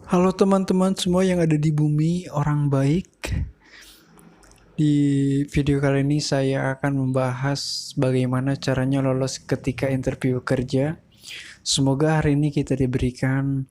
Halo teman-teman semua yang ada di bumi, orang baik. Di video kali ini saya akan membahas bagaimana caranya lolos ketika interview kerja. Semoga hari ini kita diberikan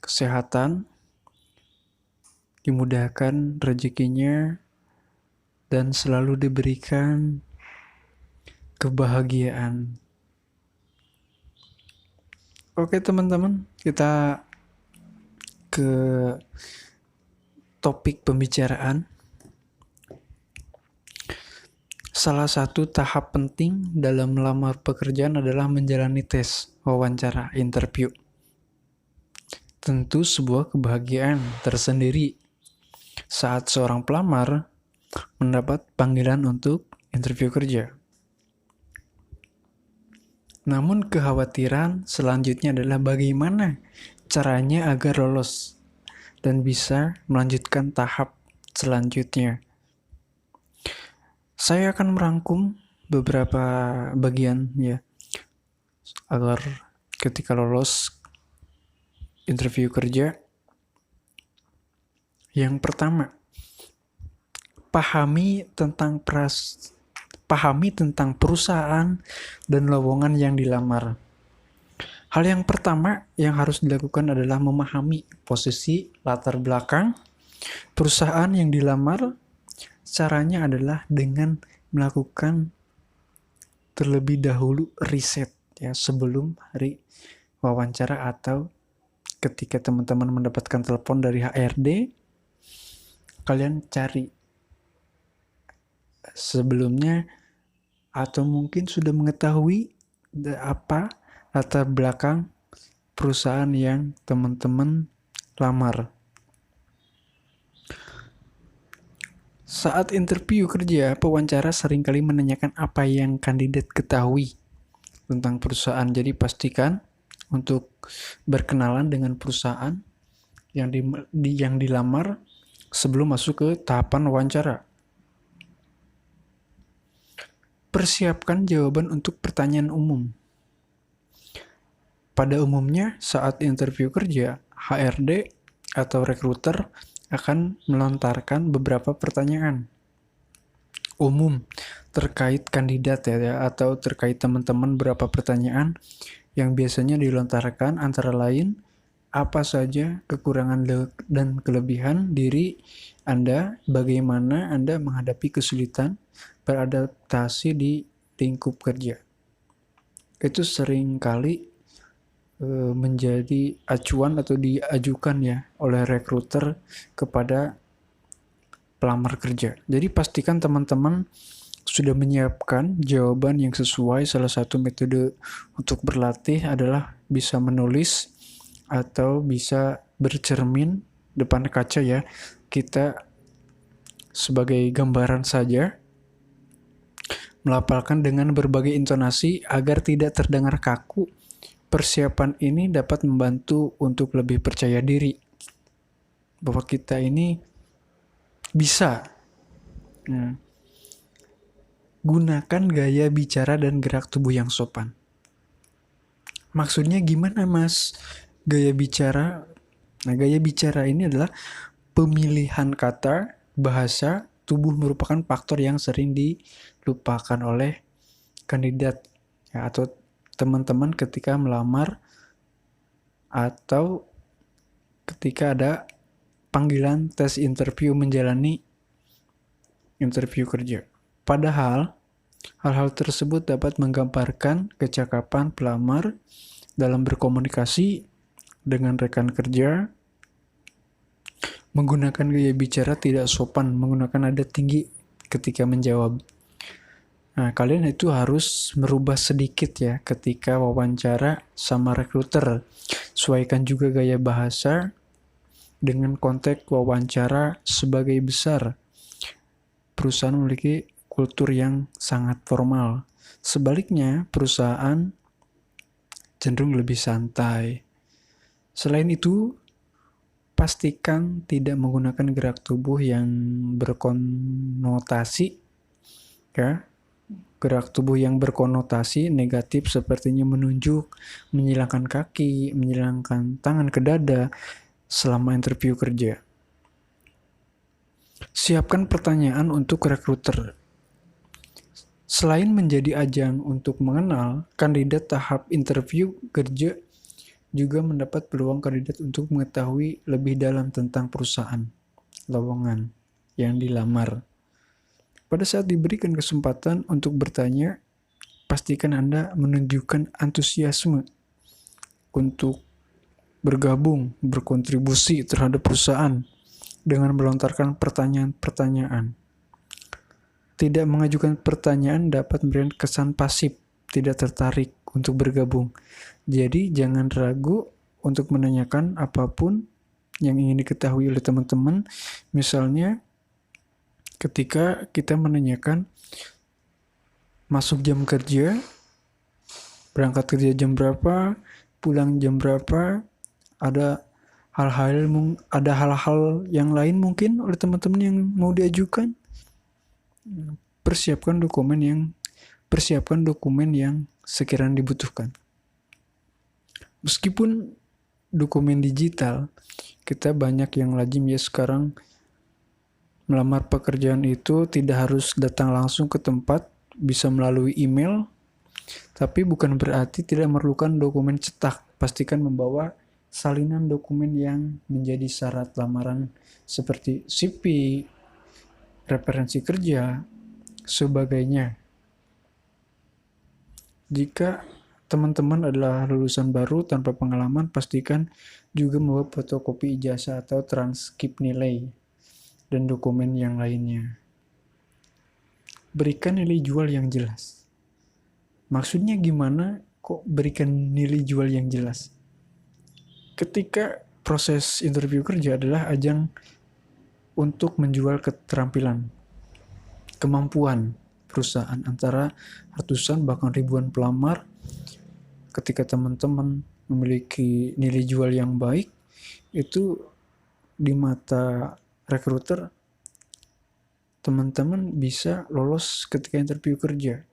kesehatan, dimudahkan rezekinya, dan selalu diberikan kebahagiaan. Oke teman-teman, kita ke topik pembicaraan. Salah satu tahap penting dalam melamar pekerjaan adalah menjalani tes wawancara interview. Tentu sebuah kebahagiaan tersendiri saat seorang pelamar mendapat panggilan untuk interview kerja. Namun kekhawatiran selanjutnya adalah bagaimana caranya agar lolos dan bisa melanjutkan tahap selanjutnya. Saya akan merangkum beberapa bagian ya agar ketika lolos interview kerja. Yang pertama, pahami tentang perusahaan dan lowongan yang dilamar. Hal yang pertama yang harus dilakukan adalah memahami posisi latar belakang perusahaan yang dilamar. Caranya adalah dengan melakukan terlebih dahulu riset ya sebelum hari wawancara atau ketika teman-teman mendapatkan telepon dari HRD, kalian cari sebelumnya atau mungkin sudah mengetahui apa latar belakang perusahaan yang teman-teman lamar. Saat interview kerja, pewawancara seringkali menanyakan apa yang kandidat ketahui tentang perusahaan. Jadi pastikan untuk berkenalan dengan perusahaan yang dilamar sebelum masuk ke tahapan wawancara. Persiapkan jawaban untuk pertanyaan umum. Pada umumnya, saat interview kerja, HRD atau rekruter akan melontarkan beberapa pertanyaan umum terkait kandidat ya atau terkait teman-teman beberapa pertanyaan yang biasanya dilontarkan antara lain apa saja kekurangan dan kelebihan diri Anda, bagaimana Anda menghadapi kesulitan beradaptasi di lingkup kerja. Itu seringkali menjadi acuan atau diajukan ya oleh rekruter kepada pelamar kerja. Jadi pastikan teman-teman sudah menyiapkan jawaban yang sesuai. Salah satu metode untuk berlatih adalah bisa menulis atau bisa bercermin depan kaca ya. Kita sebagai gambaran saja melafalkan dengan berbagai intonasi agar tidak terdengar kaku. Persiapan ini dapat membantu untuk lebih percaya diri bahwa kita ini bisa. Nah, gunakan gaya bicara dan gerak tubuh yang sopan. Maksudnya gimana mas? Gaya bicara. Nah, gaya bicara ini adalah pemilihan kata, bahasa, tubuh merupakan faktor yang sering dilupakan oleh kandidat ya, atau teman-teman ketika melamar atau ketika ada panggilan tes interview menjalani interview kerja. Padahal hal-hal tersebut dapat menggambarkan kecakapan pelamar dalam berkomunikasi dengan rekan kerja, menggunakan gaya bicara tidak sopan, menggunakan nada tinggi ketika menjawab. Nah, kalian itu harus merubah sedikit ya ketika wawancara sama rekruter. Sesuaikan juga gaya bahasa dengan konteks wawancara. Sebagai besar perusahaan memiliki kultur yang sangat formal. Sebaliknya, perusahaan cenderung lebih santai. Selain itu, pastikan tidak menggunakan gerak tubuh yang berkonotasi ya. Gerak tubuh yang berkonotasi negatif sepertinya menunjuk, menyilangkan kaki, menyilangkan tangan ke dada. selama interview kerja. Siapkan pertanyaan untuk rekruter. Selain menjadi ajang untuk mengenal, kandidat tahap interview kerja juga mendapat peluang kandidat untuk mengetahui lebih dalam tentang perusahaan, lowongan yang dilamar. Pada saat diberikan kesempatan untuk bertanya, pastikan Anda menunjukkan antusiasme untuk bergabung, berkontribusi terhadap perusahaan dengan melontarkan pertanyaan-pertanyaan. Tidak mengajukan pertanyaan dapat memberikan kesan pasif, tidak tertarik untuk bergabung. Jadi jangan ragu untuk menanyakan apapun yang ingin diketahui oleh teman-teman. Misalnya ketika kita menanyakan masuk jam kerja, berangkat kerja jam berapa, pulang jam berapa, ada hal-hal yang lain mungkin oleh teman-teman yang mau diajukan. Persiapkan dokumen yang sekiranya dibutuhkan. Meskipun dokumen digital, kita banyak yang lazim ya sekarang melamar pekerjaan itu tidak harus datang langsung ke tempat, bisa melalui email, tapi bukan berarti tidak memerlukan dokumen cetak. Pastikan membawa salinan dokumen yang menjadi syarat lamaran seperti CV, referensi kerja, sebagainya. Jika teman-teman adalah lulusan baru tanpa pengalaman, pastikan juga membawa fotokopi ijazah atau transkrip nilai dan dokumen yang lainnya. Berikan nilai jual yang jelas. Maksudnya gimana kok berikan nilai jual yang jelas? Ketika proses interview kerja adalah ajang untuk menjual keterampilan, kemampuan perusahaan antara ratusan bahkan ribuan pelamar. Ketika teman-teman memiliki nilai jual yang baik, itu di mata rekruter teman-teman bisa lolos ketika interview kerja.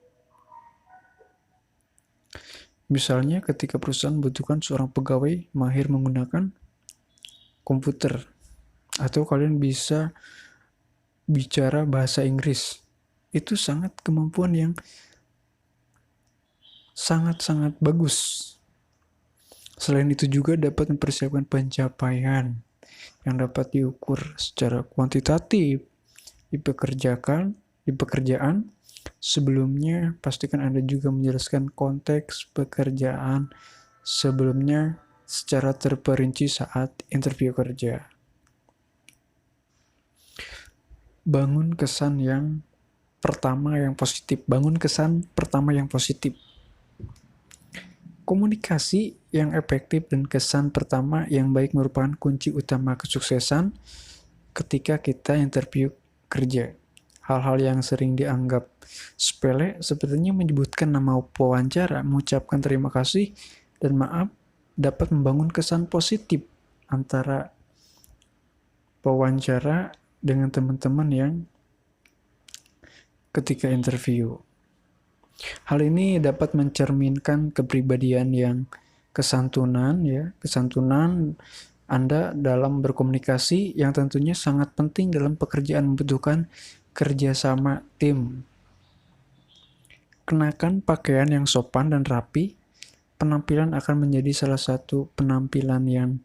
Misalnya ketika perusahaan membutuhkan seorang pegawai mahir menggunakan komputer, atau kalian bisa bicara bahasa Inggris. Itu sangat kemampuan yang sangat-sangat bagus. Selain itu juga dapat mempersiapkan pencapaian yang dapat diukur secara kuantitatif di pekerjaan. Sebelumnya, pastikan Anda juga menjelaskan konteks pekerjaan sebelumnya secara terperinci saat interview kerja. Bangun kesan pertama yang positif. Komunikasi yang efektif dan kesan pertama yang baik merupakan kunci utama kesuksesan ketika kita interview kerja. Hal-hal yang sering dianggap sepele sepertinya menyebutkan nama pewawancara, mengucapkan terima kasih dan maaf dapat membangun kesan positif antara pewawancara dengan teman-teman yang ketika interview. Hal ini dapat mencerminkan kepribadian yang kesantunan Anda dalam berkomunikasi yang tentunya sangat penting dalam pekerjaan membutuhkan kerjasama tim. Kenakan pakaian yang sopan dan rapi. Penampilan akan menjadi salah satu penilaian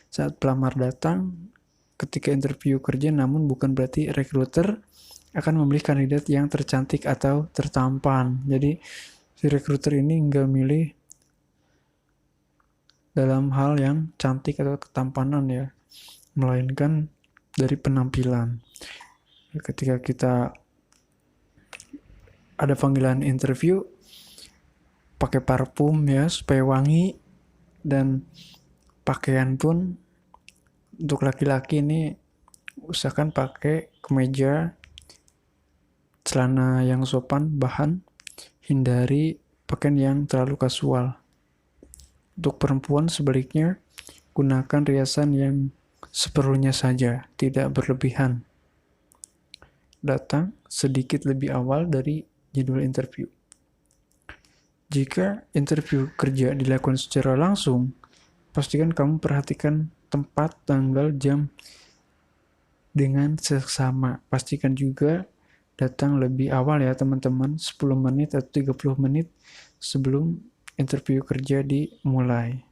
saat pelamar datang ketika interview kerja, namun bukan berarti rekruter akan memilih kandidat yang tercantik atau tertampan. Jadi si rekruter ini nggak milih dalam hal yang cantik atau ketampanan ya, melainkan dari penampilan. Ketika kita ada panggilan interview, pakai parfum ya supaya wangi, dan pakaian pun untuk laki-laki ini usahakan pakai kemeja, celana yang sopan, bahan, hindari pakaian yang terlalu kasual. Untuk perempuan sebaliknya, gunakan riasan yang seperlunya saja, tidak berlebihan. Datang sedikit lebih awal dari jadwal interview. Jika interview kerja dilakukan secara langsung, pastikan kamu perhatikan tempat, tanggal, jam dengan seksama. Pastikan juga datang lebih awal ya teman-teman, 10 menit atau 30 menit sebelum interview kerja dimulai.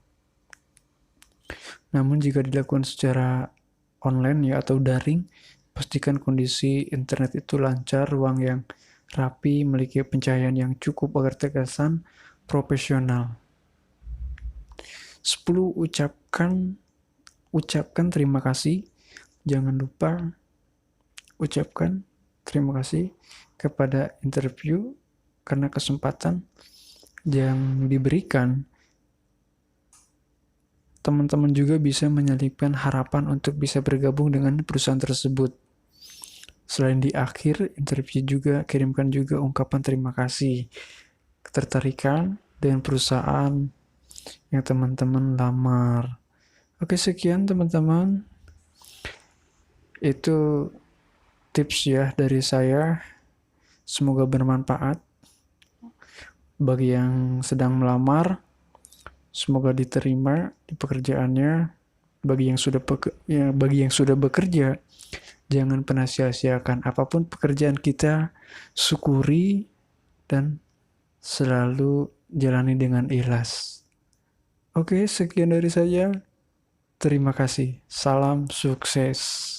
Namun jika dilakukan secara online ya atau daring, pastikan kondisi internet itu lancar, ruang yang rapi, memiliki pencahayaan yang cukup agar terkesan profesional. 10. Ucapkan terima kasih. Jangan lupa ucapkan terima kasih kepada interview karena kesempatan yang diberikan. Teman-teman juga bisa menyelipkan harapan untuk bisa bergabung dengan perusahaan tersebut. Selain di akhir interview juga kirimkan juga ungkapan terima kasih, ketertarikan dengan perusahaan yang teman-teman lamar. Oke, sekian teman-teman. Itu tips ya dari saya. Semoga bermanfaat bagi yang sedang melamar. Semoga diterima di pekerjaannya. Bagi yang sudah bekerja, jangan pernah sia-siakan apapun pekerjaan kita, syukuri dan selalu jalani dengan ikhlas. Oke, sekian dari saya. Terima kasih. Salam sukses.